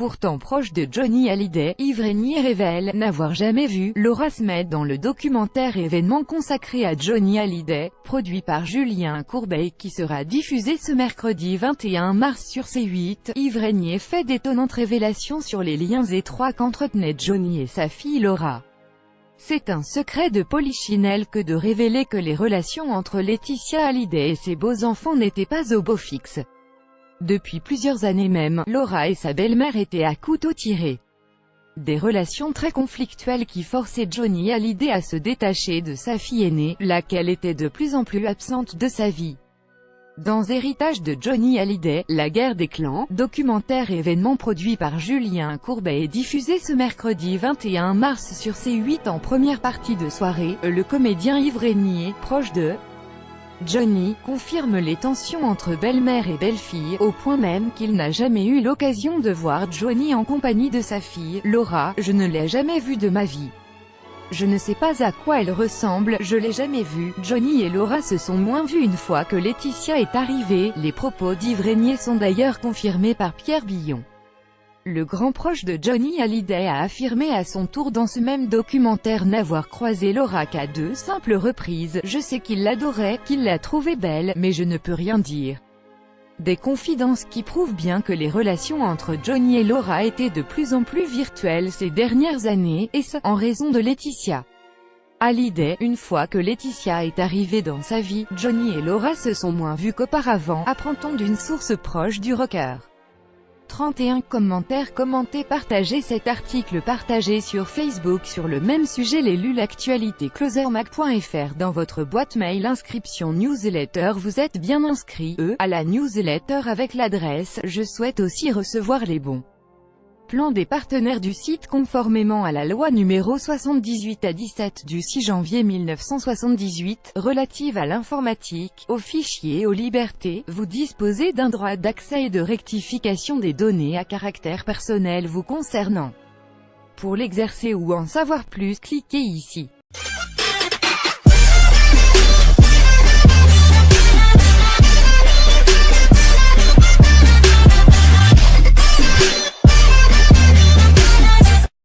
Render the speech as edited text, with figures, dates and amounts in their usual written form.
pourtant proche de Johnny Hallyday, Yves Régnier révèle n'avoir jamais vu Laura Smet dans le documentaire événement consacré à Johnny Hallyday, produit par Julien Courbet qui sera diffusé ce mercredi 21 mars sur C8. Yves Régnier fait d'étonnantes révélations sur les liens étroits qu'entretenaient Johnny et sa fille Laura. C'est un secret de polichinelle que de révéler que les relations entre Laetitia Hallyday et ses beaux-enfants n'étaient pas au beau fixe. Depuis plusieurs années même, Laura et sa belle-mère étaient à couteau tiré. Des relations très conflictuelles qui forçaient Johnny Hallyday à se détacher de sa fille aînée, laquelle était de plus en plus absente de sa vie. Dans Héritage de Johnny Hallyday, La guerre des clans, documentaire événement produit par Julien Courbet et diffusé ce mercredi 21 mars sur C8 en première partie de soirée, le comédien Yves Régnier, proche de Johnny, confirme les tensions entre belle-mère et belle-fille, au point même qu'il n'a jamais eu l'occasion de voir Johnny en compagnie de sa fille, Laura. Je ne l'ai jamais vue de ma vie. Je ne sais pas à quoi elle ressemble, je l'ai jamais vue. Johnny et Laura se sont moins vus une fois que Laetitia est arrivée. Les propos d'Yves Régnier sont d'ailleurs confirmés par Pierre Billon. Le grand proche de Johnny Hallyday a affirmé à son tour dans ce même documentaire n'avoir croisé Laura qu'à 2 simples reprises. Je sais qu'il l'adorait, qu'il la trouvait belle, mais je ne peux rien dire. Des confidences qui prouvent bien que les relations entre Johnny et Laura étaient de plus en plus virtuelles ces dernières années, et ce, en raison de Laetitia Hallyday. Une fois que Laetitia est arrivée dans sa vie, Johnny et Laura se sont moins vus qu'auparavant, apprend-on d'une source proche du rocker. 31 commentaires commentés. Partagez cet article partagé sur Facebook sur le même sujet. Les lu l'actualité closermag.fr dans votre boîte mail. Inscription newsletter. Vous êtes bien inscrit à la newsletter avec l'adresse. Je souhaite aussi recevoir les bons plans des partenaires du site conformément à la loi numéro 78/17 du 6 janvier 1978, relative à l'informatique, aux fichiers et aux libertés. Vous disposez d'un droit d'accès et de rectification des données à caractère personnel vous concernant. Pour l'exercer ou en savoir plus, cliquez ici.